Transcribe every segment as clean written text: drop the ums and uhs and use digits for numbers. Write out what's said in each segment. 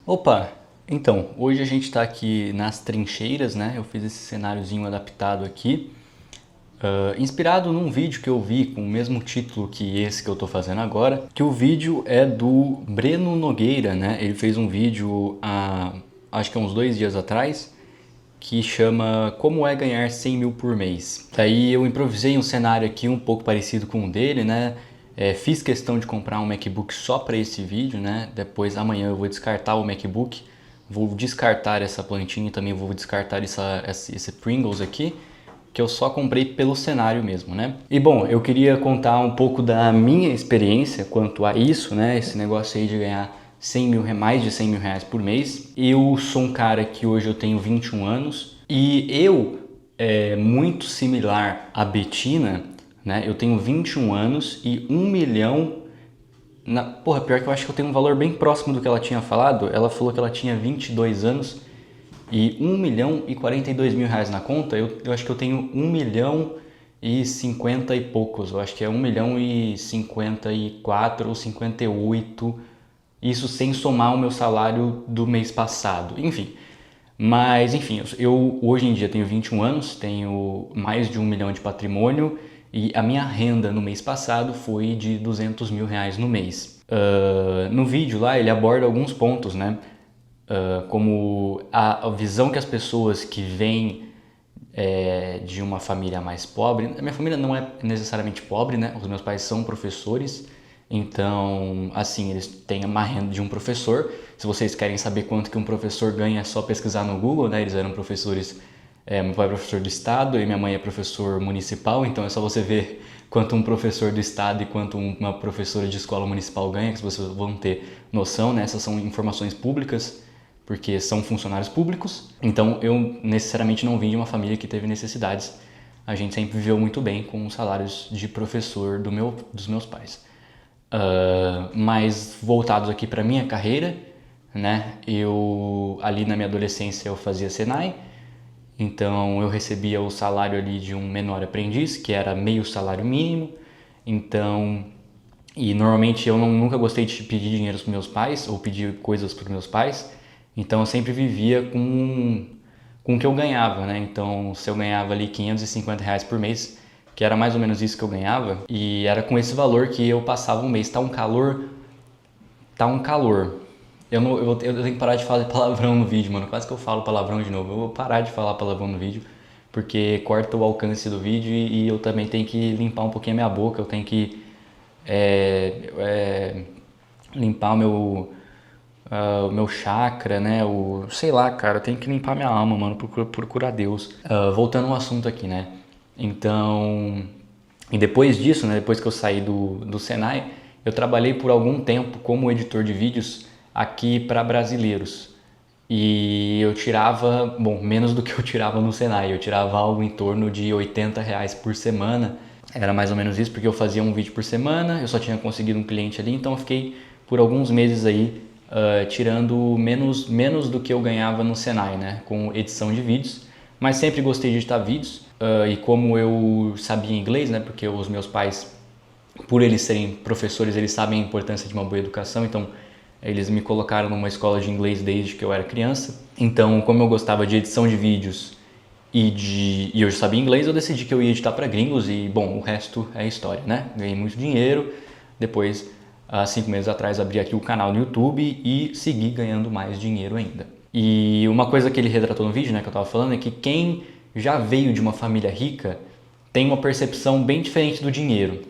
Opa, então, hoje a gente está aqui nas trincheiras, né? Eu fiz esse cenáriozinho adaptado aqui, inspirado num vídeo que eu vi com o mesmo título que esse que eu tô fazendo agora, que o vídeo é do Breno Nogueira, né? Ele fez um vídeo acho que há uns 2 dias atrás, que chama Como é ganhar 100 mil por mês. Daí eu improvisei um cenário aqui um pouco parecido com o dele, né? Fiz questão de comprar um MacBook só para esse vídeo, né? Depois amanhã eu vou descartar o MacBook, vou descartar essa plantinha e também vou descartar esse Pringles aqui, que eu só comprei pelo cenário mesmo, né? E bom, eu queria contar um pouco da minha experiência quanto a isso, né? Esse negócio aí de ganhar mais de 100 mil reais por mês. Eu sou um cara que hoje eu tenho 21 anos e eu, muito similar à Betina, né? Eu tenho 21 anos e 1 milhão... Porra, pior que eu acho que eu tenho um valor bem próximo do que ela tinha falado. Ela falou que ela tinha 22 anos e 1 milhão e 42 mil reais na conta. Eu acho que eu tenho 1 milhão e 50 e poucos. Eu acho que é 1 milhão e 54 ou 58. Isso sem somar o meu salário do mês passado. Enfim. Mas, enfim, eu hoje em dia tenho 21 anos, tenho mais de 1 milhão de patrimônio e a minha renda no mês passado foi de 200 mil reais no mês. No vídeo lá ele aborda alguns pontos, né? Como a visão que as pessoas que vêm de uma família mais pobre... A minha família não é necessariamente pobre, né? Os meus pais são professores, então, assim, eles têm uma renda de um professor. Se vocês querem saber quanto que um professor ganha, é só pesquisar no Google, né? Eles eram professores, meu pai é professor do estado e minha mãe é professor municipal, então é só você ver quanto um professor do estado e quanto uma professora de escola municipal ganha, que vocês vão ter noção, né? Essas são informações públicas, porque são funcionários públicos. Então, eu necessariamente não vim de uma família que teve necessidades. A gente sempre viveu muito bem com os salários de professor dos meus pais. Mas voltados aqui para minha carreira, né? Ali na minha adolescência eu fazia Senai, então eu recebia o salário ali de um menor aprendiz, que era meio salário mínimo. Então, e normalmente eu nunca gostei de pedir dinheiro para meus pais ou pedir coisas para meus pais, então eu sempre vivia com o que eu ganhava, né? Então, se eu ganhava ali 550 reais por mês, que era mais ou menos isso que eu ganhava, e era com esse valor que eu passava um mês. Tá um calor. Eu tenho que parar de falar palavrão no vídeo, mano. Quase que eu falo palavrão de novo. Eu vou parar de falar palavrão no vídeo, porque corta o alcance do vídeo e eu também tenho que limpar um pouquinho a minha boca. Eu tenho que limpar o meu chakra, né? Sei lá, cara, eu tenho que limpar minha alma, mano, procurar Deus. Voltando ao assunto aqui, né? Então, e depois disso, né, depois que eu saí do Senai, eu trabalhei por algum tempo como editor de vídeos aqui para brasileiros. E eu tirava, menos do que eu tirava no Senai, eu tirava algo em torno de 80 reais por semana. Era mais ou menos isso, porque eu fazia um vídeo por semana, eu só tinha conseguido um cliente ali, então eu fiquei por alguns meses aí tirando menos do que eu ganhava no Senai, né, com edição de vídeos. Mas sempre gostei de editar vídeos, e como eu sabia inglês, né, porque os meus pais, por eles serem professores, eles sabem a importância de uma boa educação, então eles me colocaram numa escola de inglês desde que eu era criança. Então, como eu gostava de edição de vídeos e eu sabia inglês, eu decidi que eu ia editar para gringos e, bom, o resto é história, né? Ganhei muito dinheiro, depois, há 5 meses atrás, abri aqui o canal no YouTube e segui ganhando mais dinheiro ainda. E uma coisa que ele retratou no vídeo, né, que eu tava falando, é que quem já veio de uma família rica tem uma percepção bem diferente do dinheiro.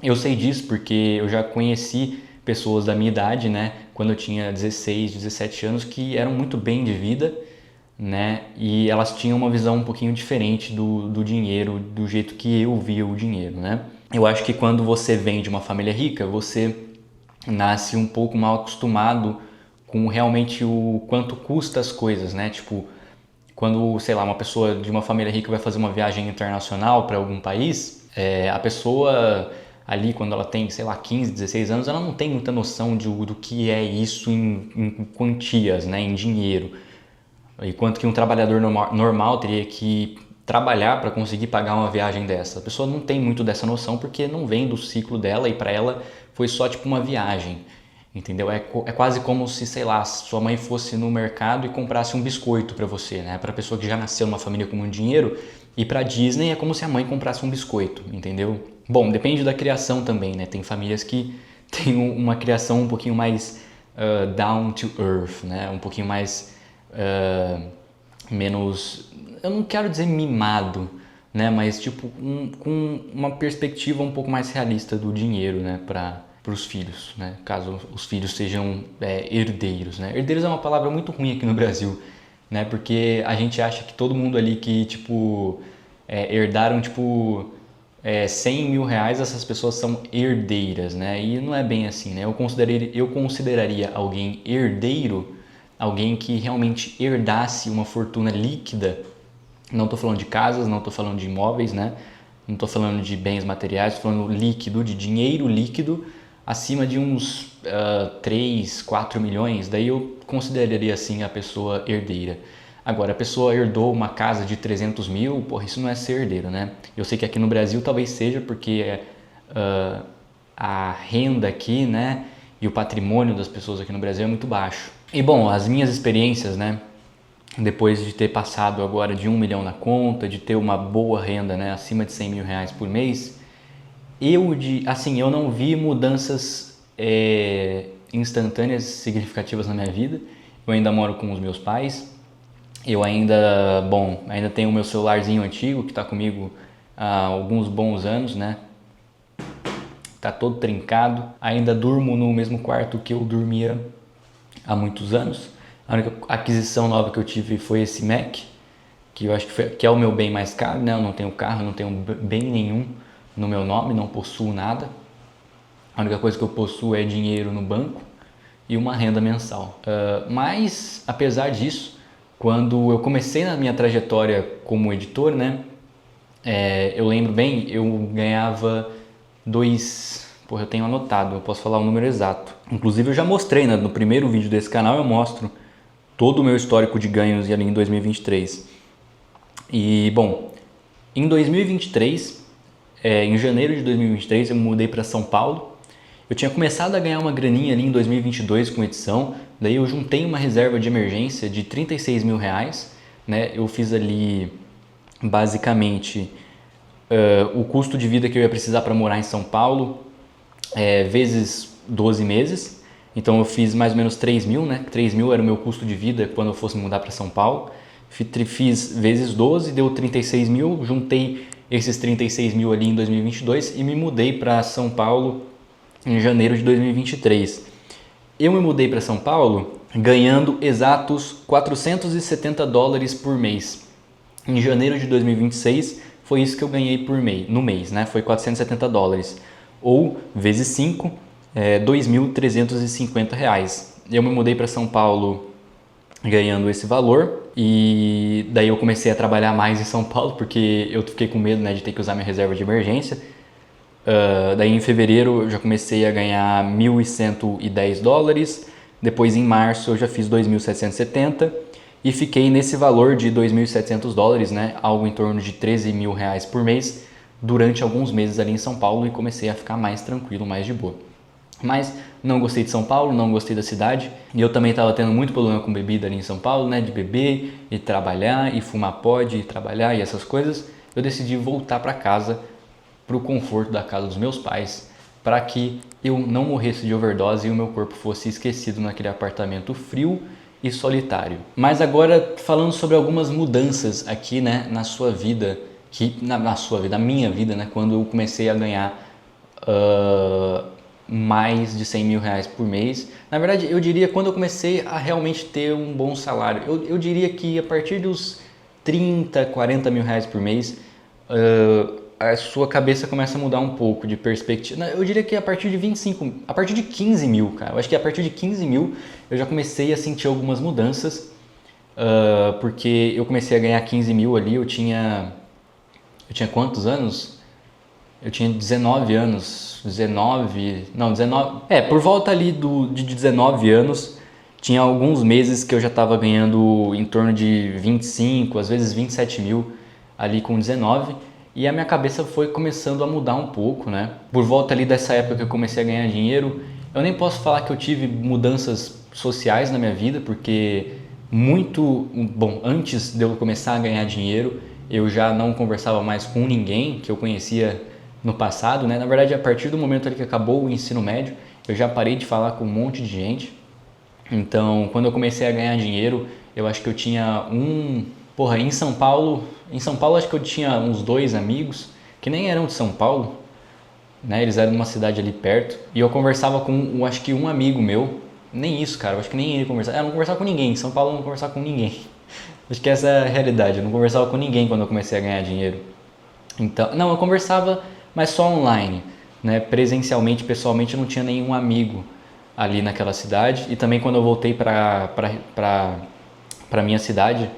Eu sei disso porque eu já conheci pessoas da minha idade, né, quando eu tinha 16, 17 anos, que eram muito bem de vida, né, e elas tinham uma visão um pouquinho diferente do dinheiro, do jeito que eu via o dinheiro, né. Eu acho que quando você vem de uma família rica, você nasce um pouco mal acostumado com realmente o quanto custa as coisas, né? Tipo, quando, sei lá, uma pessoa de uma família rica vai fazer uma viagem internacional para algum país, a pessoa ali, quando ela tem, sei lá, 15, 16 anos, ela não tem muita noção do que é isso em quantias, né? Em dinheiro. E quanto que um trabalhador normal teria que trabalhar para conseguir pagar uma viagem dessa. A pessoa não tem muito dessa noção porque não vem do ciclo dela e para ela foi só tipo uma viagem. entendeu? É quase como se, sei lá, sua mãe fosse no mercado e comprasse um biscoito para você, né? Para pessoa que já nasceu numa família com muito dinheiro, e para Disney é como se a mãe comprasse um biscoito, entendeu? Bom, depende da criação também, né? Tem famílias que têm uma criação um pouquinho mais down to earth, né? Um pouquinho mais menos, eu não quero dizer mimado, né? Mas tipo com uma perspectiva um pouco mais realista do dinheiro, né? Para os filhos, né? Caso os filhos sejam herdeiros, né? Herdeiros é uma palavra muito ruim aqui no Brasil, né? Porque a gente acha que todo mundo ali que tipo herdaram tipo 100 mil reais, essas pessoas são herdeiras, né? E não é bem assim, né? Eu consideraria alguém herdeiro alguém que realmente herdasse uma fortuna líquida. Não estou falando de casas, não estou falando de imóveis, né? Não estou falando de bens materiais, estou falando líquido, de dinheiro líquido, acima de uns 3, 4 milhões. Daí eu consideraria assim a pessoa herdeira. Agora, a pessoa herdou uma casa de 300 mil, porra, isso não é ser herdeiro, né? Eu sei que aqui no Brasil talvez seja porque a renda aqui, né, e o patrimônio das pessoas aqui no Brasil é muito baixo. E bom, as minhas experiências, né, depois de ter passado agora de 1 milhão na conta, de ter uma boa renda, né, acima de 100 mil reais por mês, eu não vi mudanças instantâneas significativas na minha vida. Eu ainda moro com os meus pais. Eu ainda tenho o meu celularzinho antigo que está comigo há alguns bons anos, né? Tá todo trincado. Ainda durmo no mesmo quarto que eu dormia há muitos anos. A única aquisição nova que eu tive foi esse Mac, que eu acho que é o meu bem mais caro, né? Eu não tenho carro, não tenho bem nenhum no meu nome, não possuo nada. A única coisa que eu possuo é dinheiro no banco e uma renda mensal. Mas, apesar disso, quando eu comecei na minha trajetória como editor, né? Eu lembro bem, eu ganhava eu tenho anotado, eu posso falar o número exato. Inclusive eu já mostrei, né? No primeiro vídeo desse canal eu mostro todo o meu histórico de ganhos ali em 2023. E bom, em 2023, em janeiro de 2023 eu me mudei para São Paulo. Eu tinha começado a ganhar uma graninha ali em 2022 com edição, daí eu juntei uma reserva de emergência de 36 mil reais, né? Eu fiz ali basicamente o custo de vida que eu ia precisar para morar em São Paulo, vezes 12 meses. Então eu fiz mais ou menos 3 mil, né? 3 mil era o meu custo de vida quando eu fosse mudar para São Paulo. Fiz vezes 12, deu 36 mil, juntei esses 36 mil ali em 2022 e me mudei para São Paulo em janeiro de 2023. Eu me mudei para São Paulo ganhando exatos $470 por mês. Em janeiro de 2026 foi isso que eu ganhei no mês, né? Foi $470, ou vezes 5, R$2.350. Eu me mudei para São Paulo ganhando esse valor e daí eu comecei a trabalhar mais em São Paulo porque eu fiquei com medo, né, de ter que usar minha reserva de emergência. Daí em fevereiro eu já comecei a ganhar $1.110, depois em março eu já fiz 2.770 e fiquei nesse valor de $2.700, né, algo em torno de 13 mil reais por mês durante alguns meses ali em São Paulo e comecei a ficar mais tranquilo, mais de boa. Mas não gostei de São Paulo, não gostei da cidade e eu também estava tendo muito problema com bebida ali em São Paulo, né, de beber e trabalhar e fumar pod e trabalhar e essas coisas. Eu decidi voltar para casa, para o conforto da casa dos meus pais, para que eu não morresse de overdose e o meu corpo fosse esquecido naquele apartamento frio e solitário. Mas agora falando sobre algumas mudanças aqui, né, na sua vida, na minha vida, né, quando eu comecei a ganhar mais de 100 mil reais por mês. Na verdade, eu diria quando eu comecei a realmente ter um bom salário. Eu diria que a partir dos 30, 40 mil reais por mês, a sua cabeça começa a mudar um pouco de perspectiva. Eu diria que a partir de 15 mil, cara. Eu acho que a partir de 15 mil eu já comecei a sentir algumas mudanças, porque eu comecei a ganhar 15 mil ali, eu tinha quantos anos? Eu tinha 19 anos, 19, por volta ali de 19 anos, tinha alguns meses que eu já estava ganhando em torno de 25, às vezes 27 mil ali com 19, e a minha cabeça foi começando a mudar um pouco, né? Por volta ali dessa época que eu comecei a ganhar dinheiro, Eu nem posso falar que eu tive mudanças sociais na minha vida, porque bom, antes de eu começar a ganhar dinheiro, eu já não conversava mais com ninguém que eu conhecia no passado, né? Na verdade, a partir do momento ali que acabou o ensino médio, eu já parei de falar com um monte de gente. Então, quando eu comecei a ganhar dinheiro, eu acho que eu tinha porra, em São Paulo acho que eu tinha uns 2 amigos que nem eram de São Paulo, né? Eles eram de uma cidade ali perto. E eu conversava com, eu acho que um amigo meu. Nem isso, cara. Eu acho que nem ele conversava. Eu não conversava com ninguém. Em São Paulo eu não conversava com ninguém. Acho que essa é a realidade. Eu não conversava com ninguém quando eu comecei a ganhar dinheiro. Então, não, eu conversava, mas só online, né? Presencialmente, pessoalmente, eu não tinha nenhum amigo ali naquela cidade. E também quando eu voltei para minha cidade,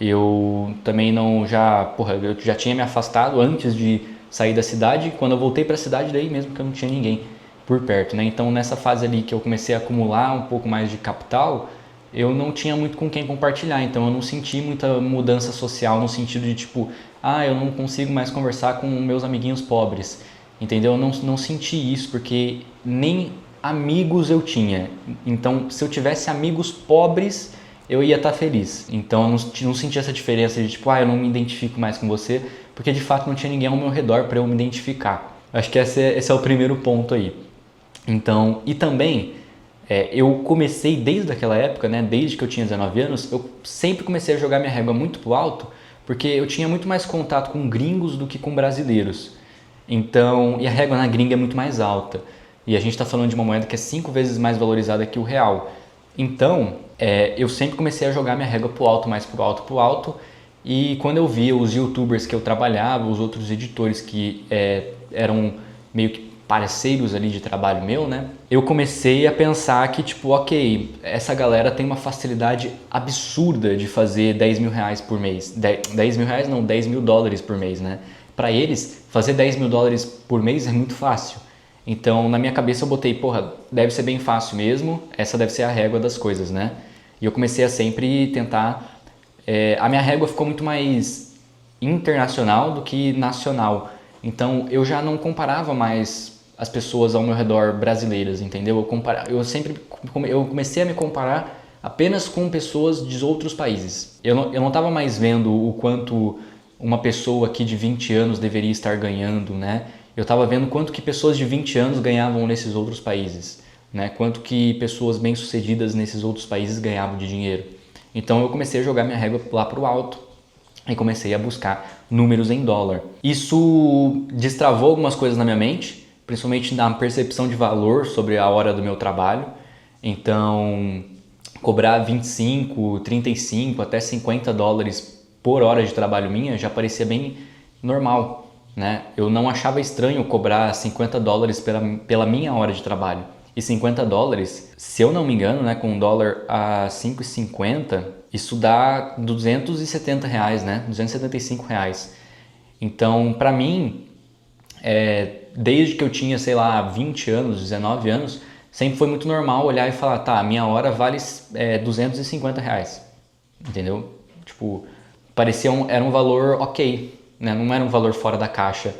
eu também não eu já tinha me afastado antes de sair da cidade. Quando eu voltei para a cidade, daí mesmo que eu não tinha ninguém por perto, né? Então nessa fase ali que eu comecei a acumular um pouco mais de capital, eu não tinha muito com quem compartilhar, então eu não senti muita mudança social no sentido de tipo, eu não consigo mais conversar com meus amiguinhos pobres, entendeu? Eu não senti isso porque nem amigos eu tinha. Então se eu tivesse amigos pobres, eu ia estar feliz. Então eu não senti essa diferença de tipo, eu não me identifico mais com você, porque de fato não tinha ninguém ao meu redor para eu me identificar. Acho que esse é o primeiro ponto aí. Então, e também eu comecei desde aquela época, né, desde que eu tinha 19 anos, eu sempre comecei a jogar minha régua muito pro alto, porque eu tinha muito mais contato com gringos do que com brasileiros. Então, e a régua na gringa é muito mais alta. E a gente está falando de uma moeda que é 5 vezes mais valorizada que o real. Então, eu sempre comecei a jogar minha régua pro alto, mais pro alto, pro alto. E quando eu via os youtubers que eu trabalhava, os outros editores que eram meio que parceiros ali de trabalho meu, né? Eu comecei a pensar que, tipo, ok, essa galera tem uma facilidade absurda de fazer 10 mil reais por mês. 10 mil reais não, 10 mil dólares por mês, né? Para eles, fazer 10 mil dólares por mês é muito fácil. Então, na minha cabeça eu botei, porra, deve ser bem fácil mesmo, essa deve ser a régua das coisas, né? E eu comecei a sempre tentar... a minha régua ficou muito mais internacional do que nacional. Então, eu já não comparava mais as pessoas ao meu redor brasileiras, entendeu? Eu comecei a me comparar apenas com pessoas de outros países. Eu não estava mais vendo o quanto uma pessoa aqui de 20 anos deveria estar ganhando, né? Eu estava vendo quanto que pessoas de 20 anos ganhavam nesses outros países, né? Quanto que pessoas bem-sucedidas nesses outros países ganhavam de dinheiro. Então eu comecei a jogar minha régua lá para o alto e comecei a buscar números em dólar. Isso destravou algumas coisas na minha mente, principalmente na percepção de valor sobre a hora do meu trabalho. Então, cobrar 25, 35, até 50 dólares por hora de trabalho minha já parecia bem normal, né? Eu não achava estranho cobrar 50 dólares pela minha hora de trabalho. E 50 dólares, se eu não me engano, né, com um dólar a 5,50, isso dá 270 reais, né? 275 reais. Então, para mim, desde que eu tinha, sei lá, 20 anos, 19 anos, sempre foi muito normal olhar e falar, tá, a minha hora vale 250 reais, entendeu? Tipo, era um valor ok, né? Não era um valor fora da caixa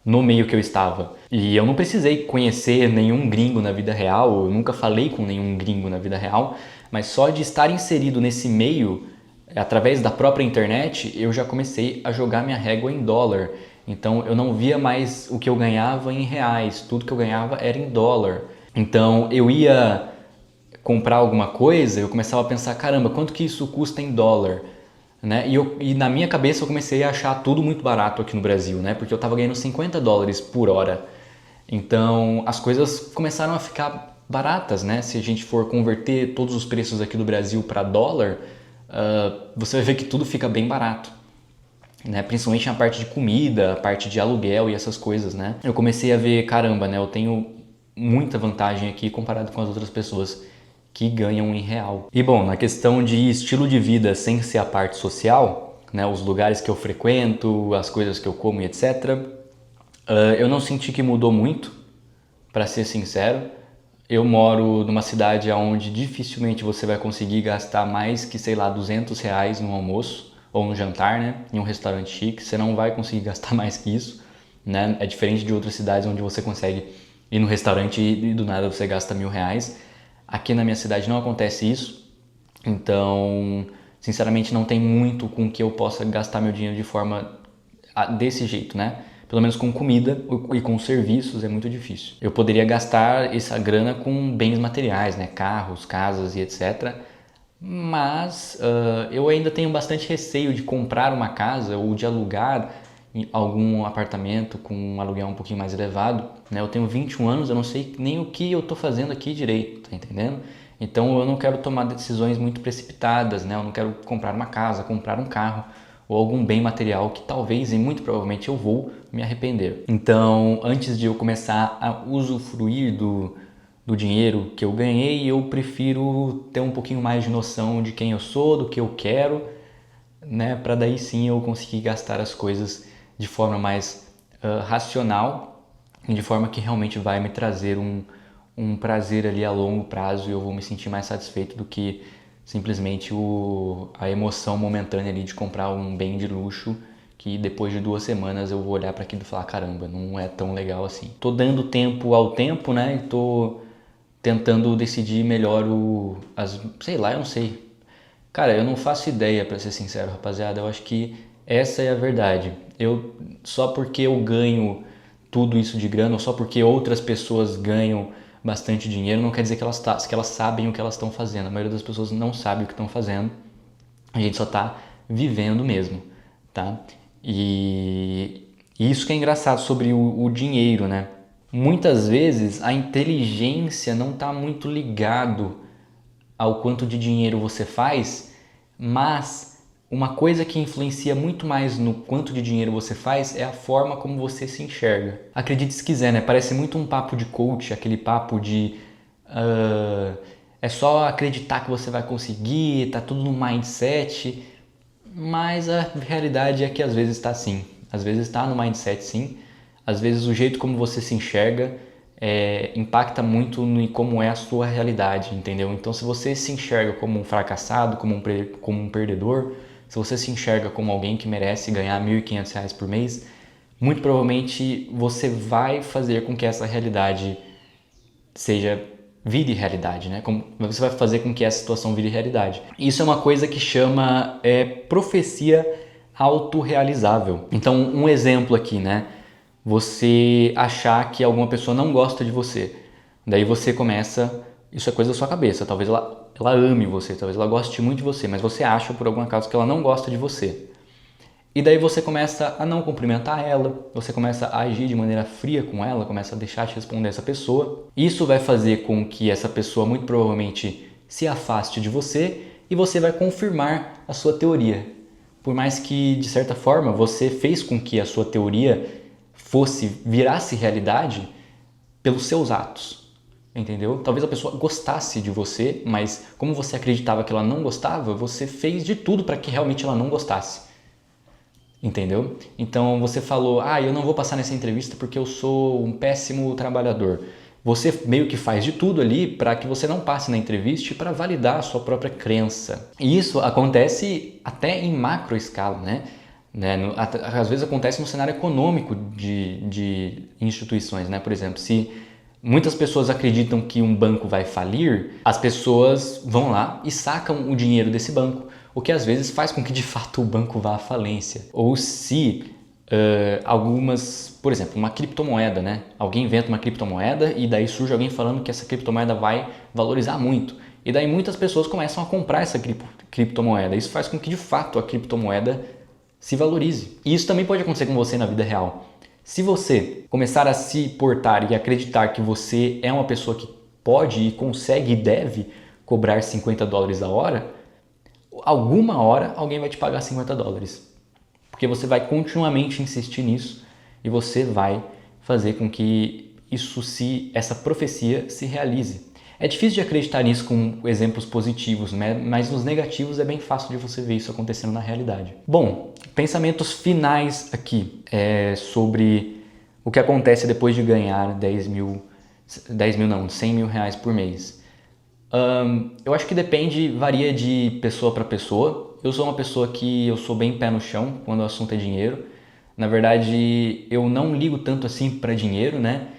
no meio que eu estava. E eu não precisei conhecer nenhum gringo na vida real, eu nunca falei com nenhum gringo na vida real, mas só de estar inserido nesse meio, através da própria internet, eu já comecei a jogar minha régua em dólar. Então eu não via mais o que eu ganhava em reais, tudo que eu ganhava era em dólar. Então eu ia comprar alguma coisa, eu começava a pensar, caramba, quanto que isso custa em dólar? Né? E na minha cabeça eu comecei a achar tudo muito barato aqui no Brasil, né? Porque eu estava ganhando 50 dólares por hora. Então as coisas começaram a ficar baratas, né? Se a gente for converter todos os preços aqui do Brasil para dólar, você vai ver que tudo fica bem barato, né? Principalmente na parte de comida, a parte de aluguel e essas coisas, né? Eu comecei a ver, caramba, né? Eu tenho muita vantagem aqui comparado com as outras pessoas que ganham em real. E bom, na questão de estilo de vida sem ser a parte social, né, os lugares que eu frequento, as coisas que eu como e etc., eu não senti que mudou muito, para ser sincero. Eu moro numa cidade onde dificilmente você vai conseguir gastar mais que, sei lá, 200 reais no almoço ou no jantar, né, em um restaurante chique. Você não vai conseguir gastar mais que isso, né? É diferente de outras cidades onde você consegue ir no restaurante e do nada você gasta R$ 1.000. Aqui na minha cidade não acontece isso, então, sinceramente, não tem muito com que eu possa gastar meu dinheiro de forma desse jeito, né? Pelo menos com comida e com serviços é muito difícil. Eu poderia gastar essa grana com bens materiais, né? Carros, casas e etc. Mas eu ainda tenho bastante receio de comprar uma casa ou de alugar algum apartamento com um aluguel um pouquinho mais elevado, né? Eu tenho 21 anos, eu não sei nem o que eu tô fazendo aqui direito, tá entendendo? Então eu não quero tomar decisões muito precipitadas, né? Eu não quero comprar uma casa, comprar um carro ou algum bem material que talvez e muito provavelmente eu vou me arrepender. Então, antes de eu começar a usufruir do dinheiro que eu ganhei, eu prefiro ter um pouquinho mais de noção de quem eu sou, do que eu quero, né? Para daí sim eu conseguir gastar as coisas de forma mais racional e de forma que realmente vai me trazer um prazer ali a longo prazo e eu vou me sentir mais satisfeito do que simplesmente a emoção momentânea ali de comprar um bem de luxo que depois de 2 semanas eu vou olhar para aquilo e falar, caramba, não é tão legal assim. Tô dando tempo ao tempo, né? E tô tentando decidir melhor sei lá, eu não sei. Cara, eu não faço ideia, pra ser sincero, rapaziada. Eu acho que essa é a verdade. Só porque eu ganho tudo isso de grana, ou só porque outras pessoas ganham bastante dinheiro, não quer dizer que elas sabem o que elas estão fazendo. A maioria das pessoas não sabe o que estão fazendo. A gente só tá vivendo mesmo, tá? E isso que é engraçado sobre o dinheiro, né? Muitas vezes a inteligência não está muito ligado ao quanto de dinheiro você faz, mas uma coisa que influencia muito mais no quanto de dinheiro você faz é a forma como você se enxerga. Acredite se quiser, né? Parece muito um papo de coach, aquele papo de é só acreditar que você vai conseguir, tá tudo no mindset, mas a realidade é que às vezes está assim. Às vezes está no mindset sim, às vezes o jeito como você se enxerga impacta muito em como é a sua realidade, entendeu? Então se você se enxerga como um fracassado, como um perdedor, se você se enxerga como alguém que merece ganhar R$ 1.500 por mês, muito provavelmente você vai fazer com que essa realidade vire realidade, né? Você vai fazer com que essa situação vire realidade. Isso é uma coisa que chama profecia autorrealizável. Então, um exemplo aqui, né? Você achar que alguma pessoa não gosta de você. Daí você começa... Isso é coisa da sua cabeça. Talvez ela ame você, talvez ela goste muito de você, mas você acha por algum acaso que ela não gosta de você. E daí você começa a não cumprimentar ela, você começa a agir de maneira fria com ela, começa a deixar de responder essa pessoa. Isso vai fazer com que essa pessoa muito provavelmente se afaste de você e você vai confirmar a sua teoria. Por mais que, de certa forma, você fez com que a sua teoria virasse realidade pelos seus atos, entendeu? Talvez a pessoa gostasse de você, mas como você acreditava que ela não gostava, você fez de tudo para que realmente ela não gostasse. Entendeu? Então você falou, eu não vou passar nessa entrevista porque eu sou um péssimo trabalhador. Você meio que faz de tudo ali para que você não passe na entrevista e para validar a sua própria crença. E isso acontece até em macro escala, né? Às vezes acontece no cenário econômico de instituições, né? Por exemplo, se muitas pessoas acreditam que um banco vai falir, as pessoas vão lá e sacam o dinheiro desse banco, o que às vezes faz com que de fato o banco vá à falência. Ou se por exemplo, uma criptomoeda, né? Alguém inventa uma criptomoeda e daí surge alguém falando que essa criptomoeda vai valorizar muito. E daí muitas pessoas começam a comprar essa criptomoeda. Isso faz com que de fato a criptomoeda se valorize. E isso também pode acontecer com você na vida real. Se você começar a se portar e acreditar que você é uma pessoa que pode e consegue e deve cobrar $50 a hora, alguma hora alguém vai te pagar $50. Porque você vai continuamente insistir nisso e você vai fazer com que essa profecia se realize. É difícil de acreditar nisso com exemplos positivos, né? Mas nos negativos é bem fácil de você ver isso acontecendo na realidade. Bom, pensamentos finais aqui sobre o que acontece depois de ganhar 100 mil reais por mês. Eu acho que varia de pessoa para pessoa. Eu sou uma pessoa que eu sou bem pé no chão quando o assunto é dinheiro. Na verdade, eu não ligo tanto assim para dinheiro, né?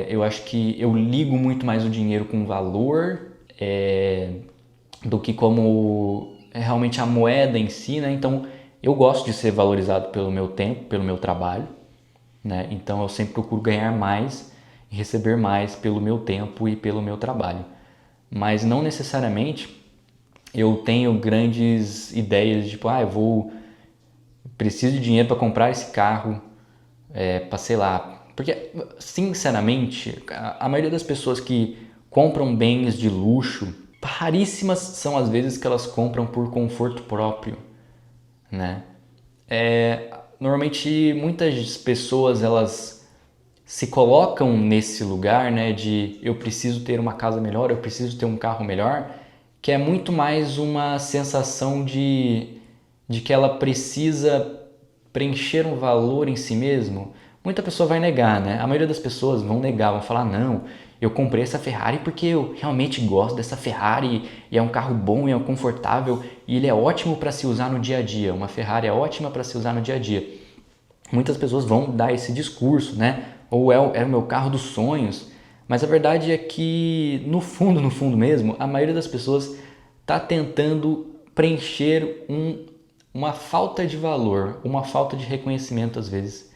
Eu acho que eu ligo muito mais o dinheiro com valor do que como realmente a moeda em si, né? Então eu gosto de ser valorizado pelo meu tempo, pelo meu trabalho, né? Então eu sempre procuro ganhar mais e receber mais pelo meu tempo e pelo meu trabalho. Mas não necessariamente eu tenho grandes ideias, tipo, eu preciso de dinheiro para comprar esse carro, para sei lá. Porque, sinceramente, a maioria das pessoas que compram bens de luxo, raríssimas são as vezes que elas compram por conforto próprio, né? Normalmente muitas pessoas elas se colocam nesse lugar, né, de eu preciso ter uma casa melhor, eu preciso ter um carro melhor, que é muito mais uma sensação de que ela precisa preencher um valor em si mesmo. Muita pessoa vai negar, né? A maioria das pessoas vão negar, vão falar, não, eu comprei essa Ferrari porque eu realmente gosto dessa Ferrari e é um carro bom e é confortável e ele é ótimo para se usar no dia a dia. Uma Ferrari é ótima para se usar no dia a dia. Muitas pessoas vão dar esse discurso, né? Ou é o meu carro dos sonhos. Mas a verdade é que, no fundo mesmo, a maioria das pessoas está tentando preencher uma falta de valor, uma falta de reconhecimento às vezes,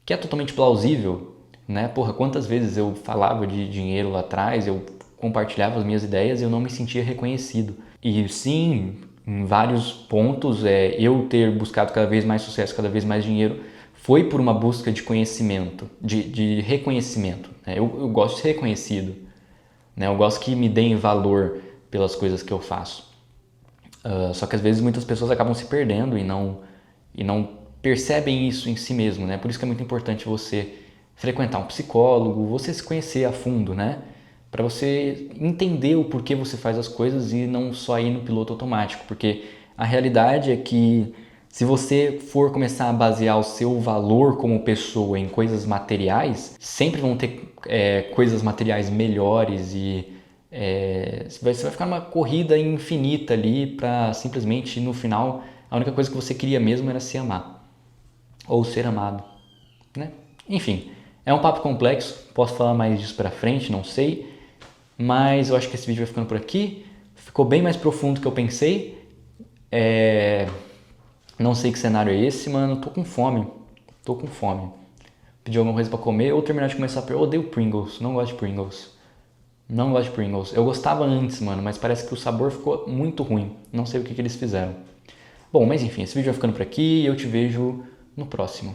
que é totalmente plausível, né? Porra, quantas vezes eu falava de dinheiro lá atrás, eu compartilhava as minhas ideias e eu não me sentia reconhecido. E sim, em vários pontos, eu ter buscado cada vez mais sucesso, cada vez mais dinheiro, foi por uma busca de conhecimento, de reconhecimento. Né? Eu gosto de ser reconhecido, né? Eu gosto que me deem valor pelas coisas que eu faço. Só que às vezes muitas pessoas acabam se perdendo e não percebem isso em si mesmo, né? Por isso que é muito importante você frequentar um psicólogo, você se conhecer a fundo, né? Para você entender o porquê você faz as coisas e não só ir no piloto automático, porque a realidade é que se você for começar a basear o seu valor como pessoa em coisas materiais, sempre vão ter coisas materiais melhores e você vai ficar numa corrida infinita ali para simplesmente no final a única coisa que você queria mesmo era se amar ou ser amado, né? Enfim, é um papo complexo, posso falar mais disso pra frente, não sei, mas eu acho que esse vídeo vai ficando por aqui. Ficou bem mais profundo do que eu pensei. Não sei que cenário é esse, mano. Tô com fome. Tô com fome. Pedir alguma coisa pra comer ou terminar de começar a... Eu odeio Pringles. Não gosto de Pringles. Não gosto de Pringles. Eu gostava antes, mano, mas parece que o sabor ficou muito ruim. Não sei o que eles fizeram. Bom, mas enfim, esse vídeo vai ficando por aqui e eu te vejo no próximo.